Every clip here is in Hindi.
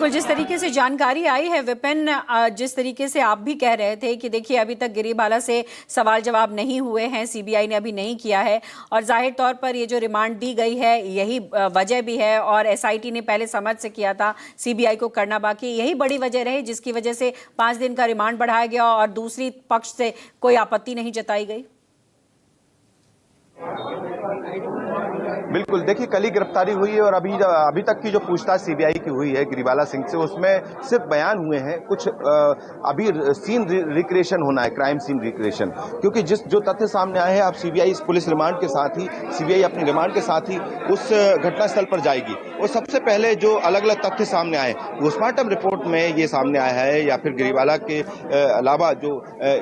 बिल्कुल, जिस तरीके से जानकारी आई है विपिन, जिस तरीके से आप भी कह रहे थे कि देखिए अभी तक गिरिबाला से सवाल जवाब नहीं हुए हैं, सीबीआई ने अभी नहीं किया है और जाहिर तौर पर ये जो रिमांड दी गई है यही वजह भी है और एसआईटी ने पहले समझ से किया था, सीबीआई को करना बाकी, यही बड़ी वजह रही जिसकी वजह से 5 दिन का रिमांड बढ़ाया गया और दूसरी पक्ष से कोई आपत्ति नहीं जताई गई। बिल्कुल, देखिए कल ही गिरफ्तारी हुई है और अभी तक की जो पूछताछ सीबीआई की हुई है गिरिबाला सिंह से, उसमें सिर्फ बयान हुए हैं कुछ। अभी सीन रिक्रिएशन होना है, क्राइम सीन रिक्रिएशन, क्योंकि जो तथ्य सामने आए हैं, अब सीबीआई इस पुलिस रिमांड के साथ ही, सीबीआई अपने रिमांड के साथ ही उस घटनास्थल पर जाएगी और सबसे पहले जो अलग अलग तथ्य सामने आए, पोस्टमार्टम रिपोर्ट में ये सामने आया है या फिर गिरिबाला के अलावा जो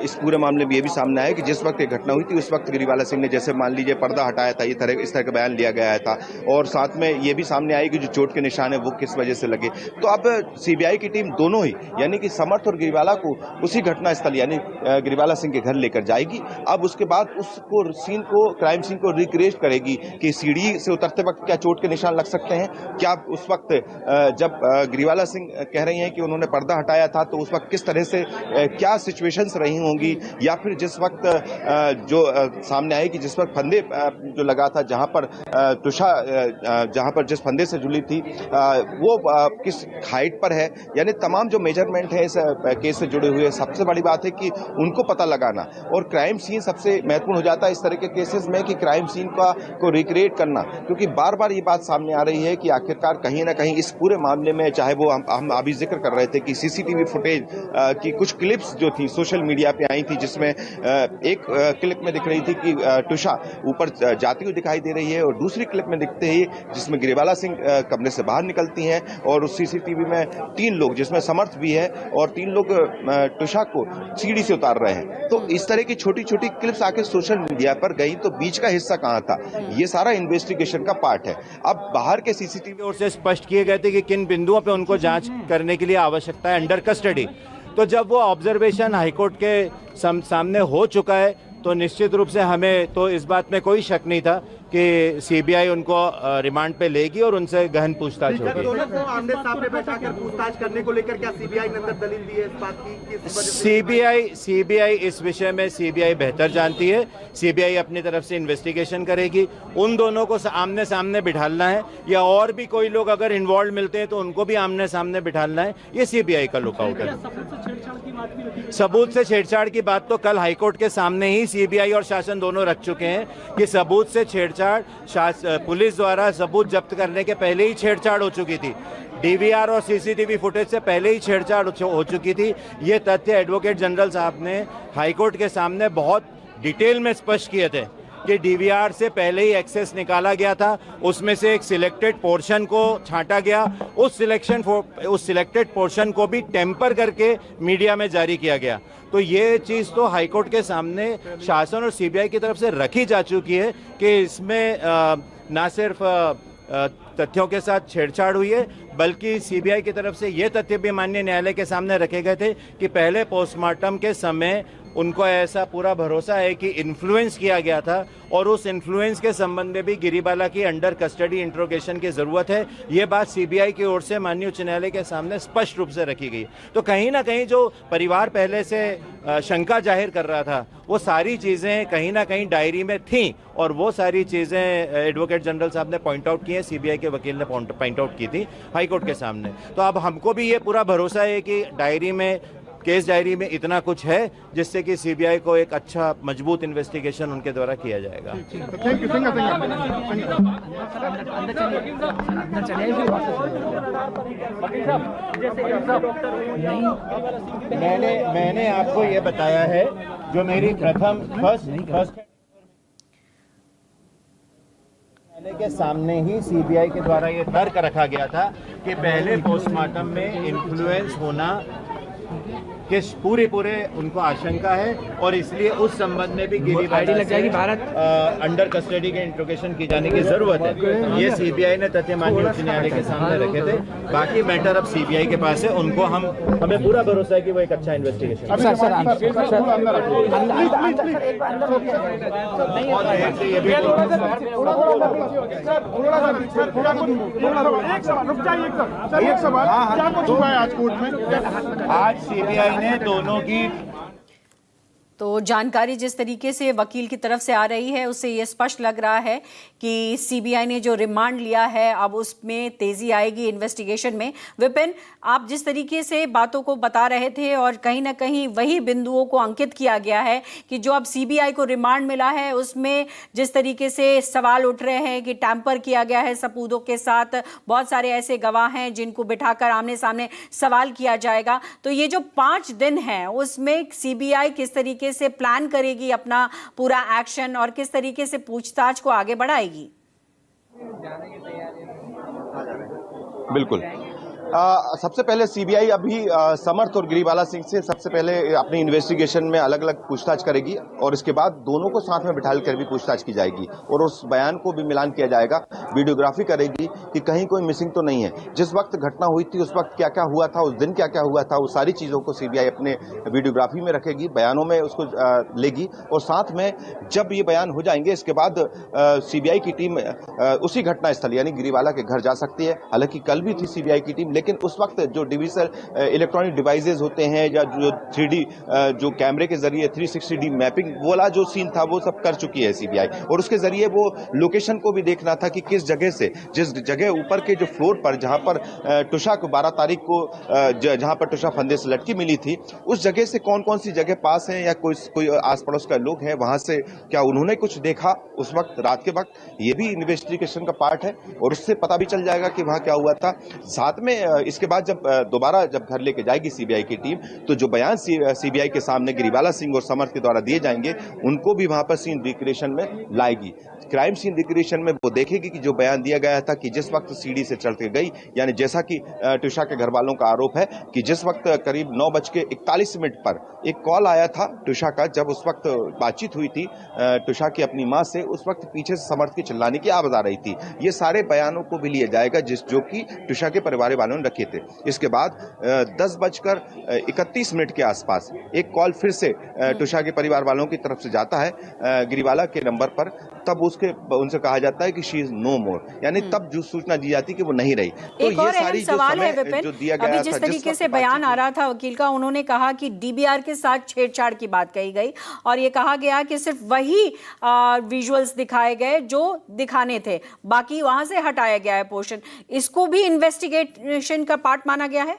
इस पूरे मामले में ये भी सामने आया कि जिस वक्त ये घटना हुई थी उस वक्त गिरिबाला सिंह ने, जैसे मान लीजिए, पर्दा हटाया था, इस तरह का बयान लिया गया था और साथ में ये भी सामने आई कि जो चोट के निशान है वो किस वजह से लगे। तो अब सीबीआई की टीम दोनों ही, यानी कि समर्थ और गिरिबाला को उसी घटना स्थल यानी गिरिबाला सिंह के घर लेकर जाएगी। अब उसके बाद उसको सीन को, क्राइम सीन को रिक्रिएट करेगी कि सीढ़ी से उतरते वक्त क्या चोट के निशान लग सकते हैं, क्या उस वक्त जब गिरिबाला सिंह कह रही हैं कि उन्होंने पर्दा हटाया था तो उस वक्त किस तरह से क्या सिचुएशंस रही होंगी, या फिर जिस वक्त जो सामने आए कि जिस वक्त फंदे जो लगा था, जहां पर तुषा जहां पर जिस फंदे से जुड़ी थी वो किस हाइट पर है, यानी तमाम जो मेजरमेंट है इस केस से जुड़े हुए। सबसे बड़ी बात है कि उनको पता लगाना और क्राइम सीन सबसे महत्वपूर्ण हो जाता है इस तरह के केसेस में, कि क्राइम सीन को रिक्रिएट करना, क्योंकि बार बार ये बात सामने आ रही है कि आखिरकार कहीं ना कहीं इस पूरे मामले में, चाहे वो हम अभी जिक्र कर रहे थे कि सीसीटीवी फुटेज की कुछ क्लिप्स जो थी सोशल मीडिया पे आई थी, जिसमें एक क्लिप में दिख रही थी कि तुषा ऊपर जाती हुई दिखाई दे रही है और दूसरी क्लिप में दिखते ही जिसमें गिरिबाला सिंह कमरे से बाहर निकलती हैं और उस सीसीटीवी में 3 लोग, जिसमें समर्थ भी है, और 3 लोग तुषा को सीढ़ी से उतार रहे हैं। तो इस तरह की छोटी छोटी क्लिप्स आके सोशल मीडिया पर गई, तो बीच का हिस्सा कहां था, ये सारा इन्वेस्टिगेशन का पार्ट है। अब बाहर के सीसीटीवी ओर से स्पष्ट किए गए थे कि किन बिंदुओं पे उनको जांच करने के लिए आवश्यकता है अंडर कस्टडी। तो जब वो ऑब्जर्वेशन हाईकोर्ट के सामने हो चुका है तो निश्चित रूप से हमें तो इस बात में कोई शक नहीं था कि सीबीआई उनको रिमांड पे लेगी और उनसे गहन पूछताछ होगी। दोनों को आमने सामने बैठाकर पूछताछ करने को लेकर क्या सीबीआई ने अंदर दलील दी है इस बात की? सीबीआई इस विषय में सीबीआई बेहतर जानती है। सीबीआई अपनी तरफ से इन्वेस्टिगेशन करेगी। उन दोनों को आमने सामने बिठालना है या और भी कोई लोग अगर इन्वॉल्व मिलते हैं तो उनको भी आमने सामने बिठालना है, ये सीबीआई का लुकआउट है। सबूत से छेड़छाड़ की बात तो कल हाईकोर्ट के सामने ही सीबीआई और शासन दोनों रख चुके हैं कि सबूत से छेड़छाड़, पुलिस द्वारा सबूत जब्त करने के पहले ही छेड़छाड़ हो चुकी थी। डीवीआर और सीसीटीवी फुटेज से पहले ही छेड़छाड़ हो चुकी थी। ये तथ्य एडवोकेट जनरल साहब ने हाईकोर्ट के सामने बहुत डिटेल में स्पष्ट किए थे कि डीवीआर से पहले ही एक्सेस निकाला गया था, उसमें से एक सिलेक्टेड पोर्शन को छांटा गया, उस सिलेक्टेड पोर्शन को भी टेम्पर करके मीडिया में जारी किया गया। तो ये चीज़ तो हाईकोर्ट के सामने शासन और सीबीआई की तरफ से रखी जा चुकी है कि इसमें ना सिर्फ तथ्यों के साथ छेड़छाड़ हुई है, बल्कि सीबीआई की तरफ से ये तथ्य भी माननीय न्यायालय के सामने रखे गए थे कि पहले पोस्टमार्टम के समय उनको ऐसा पूरा भरोसा है कि इन्फ्लुएंस किया गया था और उस इन्फ्लुएंस के संबंध में भी गिरिबाला की अंडर कस्टडी इंट्रोगेशन की जरूरत है। ये बात सीबीआई की ओर से माननीय उच्च न्यायालय के सामने स्पष्ट रूप से रखी गई। तो कहीं ना कहीं जो परिवार पहले से शंका जाहिर कर रहा था, वो सारी चीजें कहीं ना कहीं डायरी में थी और वो सारी चीजें एडवोकेट जनरल साहब ने पॉइंट आउट की है, सीबीआई के वकील ने पॉइंट आउट की थी हाईकोर्ट के सामने। तो अब हमको भी ये पूरा भरोसा है कि केस डायरी में इतना कुछ है जिससे कि सीबीआई को एक अच्छा मजबूत इन्वेस्टिगेशन उनके द्वारा किया जाएगा। मैंने आपको ये बताया है, जो मेरी फर्स्ट के सामने ही सीबीआई के द्वारा ये तर्क रखा गया था कि पहले पोस्टमार्टम में इन्फ्लुएंस होना कि पूरे उनको आशंका है और इसलिए उस संबंध में भी गिरीबाला से अंडर कस्टडी के इंट्रोगेशन की जाने की जरूरत है। ये सीबीआई ने तथ्य माननीय उच्च न्यायालय के सामने रखे थे। बाकी मैटर अब सीबीआई के पास है, उनको हमें पूरा भरोसा है कि वो एक अच्छा इन्वेस्टिगेशन आज सीबीआई ने दोनों की तो जानकारी जिस तरीके से वकील की तरफ से आ रही है उससे ये स्पष्ट लग रहा है कि सीबीआई ने जो रिमांड लिया है अब उसमें तेजी आएगी इन्वेस्टिगेशन में। विपिन, आप जिस तरीके से बातों को बता रहे थे और कहीं ना कहीं वही बिंदुओं को अंकित किया गया है कि जो अब सीबीआई को रिमांड मिला है उसमें जिस तरीके से सवाल उठ रहे हैं कि टैंपर किया गया है सबूतों के साथ, बहुत सारे ऐसे गवाह हैं जिनको बिठाकर आमने सामने सवाल किया जाएगा। तो ये जो 5 दिन हैं उसमें सीबीआई किस तरीके से प्लान करेगी अपना पूरा एक्शन और किस तरीके से पूछताछ को आगे बढ़ाएगी? बिल्कुल। सबसे पहले सीबीआई अभी समर्थ और गिरीबाला सिंह से सबसे पहले अपनी इन्वेस्टिगेशन में अलग अलग पूछताछ करेगी और इसके बाद दोनों को साथ में बिठा कर भी पूछताछ की जाएगी और उस बयान को भी मिलान किया जाएगा। वीडियोग्राफी करेगी कि कहीं कोई मिसिंग तो नहीं है, जिस वक्त घटना हुई थी उस वक्त क्या क्या हुआ था, उस दिन क्या क्या हुआ था, वो सारी चीज़ों को सीबीआई अपने वीडियोग्राफी में रखेगी, बयानों में उसको लेगी और साथ में जब ये बयान हो जाएंगे इसके बाद सीबीआई की टीम उसी घटना स्थल यानी गिरीबाला के घर जा सकती है। हालांकि कल भी थी सीबीआई की टीम, लेकिन उस वक्त जो डिजिटल इलेक्ट्रॉनिक डिवाइसेज होते हैं या जो 3D जो कैमरे के जरिए 360D मैपिंग वाला जो सीन था वो सब कर चुकी है सीबीआई और उसके जरिए वो लोकेशन को भी देखना था कि किस जगह से, जिस जगह ऊपर के जो फ्लोर पर जहां पर टुशा को 12 तारीख को जहां पर टुशा फंदे से लटकी मिली थी उस जगह से कौन कौन सी जगह पास है या कोई आस पड़ोस का लोग है वहां से क्या उन्होंने कुछ देखा उस वक्त रात के वक्त, ये भी इन्वेस्टिगेशन का पार्ट है और उससे पता भी चल जाएगा कि वहां क्या हुआ था। साथ में इसके बाद जब दोबारा जब घर लेके जाएगी सीबीआई की टीम तो जो बयान सीबीआई के सामने गिरीबाला सिंह और समर्थ के द्वारा दिए जाएंगे उनको भी वहां पर सीन रिक्रिएशन में लाएगी। क्राइम सीन रिक्रिएशन में वो देखेगी कि जो बयान दिया गया था कि जिस वक्त सीढ़ी से चढ़ के गई, यानी जैसा कि टुशा के घर वालों का आरोप है कि जिस वक्त करीब 9:41 पर एक कॉल आया था टुशा का, जब उस वक्त बातचीत हुई थी टुशा की अपनी मां से, उस वक्त पीछे से समर्थ की चिल्लाने की आवाज आ रही थी। ये सारे बयानों को भी लिया जाएगा जो कि टुशा के परिवार वालों ने रखे थे। इसके बाद 10:31 के आसपास एक कॉल फिर से टुशा के परिवार वालों की तरफ से जाता है गिरीबाला के नंबर पर, तब उनसे कहा जाता है कि शी इज नो मोर, यानी तब जो सूचना दी जाती है कि वो नहीं रही। तो एक और ये सारी जो सवाल है समय विपिन, जो दिया गया अभी जिस तरीके से बयान आ रहा था वकील का, उन्होंने कहा कि डीबीआर के साथ छेड़छाड़ की बात कही गई और ये कहा गया कि सिर्फ वही विजुअल्स दिखाए गए जो दिखाने थे, बाकी वहां से हटाया गया है पोर्शन। इसको भी इन्वेस्टिगेशन का पार्ट माना गया है?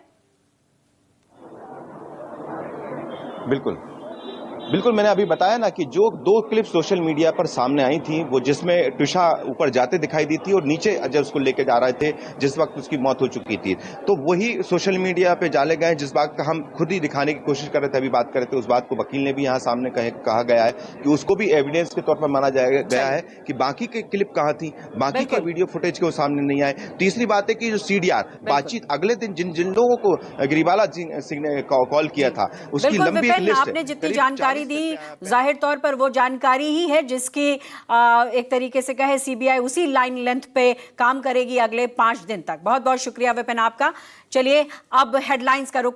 बिल्कुल मैंने अभी बताया ना कि जो 2 क्लिप सोशल मीडिया पर सामने आई थी वो जिसमें टुशा ऊपर जाते दिखाई दी थी और नीचे जब उसको लेके जा रहे थे जिस वक्त उसकी मौत हो चुकी थी, तो वही सोशल मीडिया पे डाले गए जिस बात का हम खुद ही दिखाने की कोशिश कर रहे थे, अभी बात कर रहे थे। उस बात को वकील ने भी यहाँ सामने कहा गया है कि उसको भी एविडेंस के तौर पर माना गया है कि बाकी के क्लिप कहाँ थी, बाकी के वीडियो फुटेज के वो सामने नहीं आए। तीसरी बात है कि जो CDR बातचीत अगले दिन जिन लोगों को गिरीबाला सिंह ने कॉल किया था उसकी लंबी एक लिस्ट है। आपने जितनी जानकारी दी जाहिर तौर पर वो जानकारी ही है जिसकी एक तरीके से कहे सीबीआई उसी लाइन लेंथ पे काम करेगी अगले 5 दिन तक। बहुत बहुत शुक्रिया विपिन आपका। चलिए अब हेडलाइंस का रुख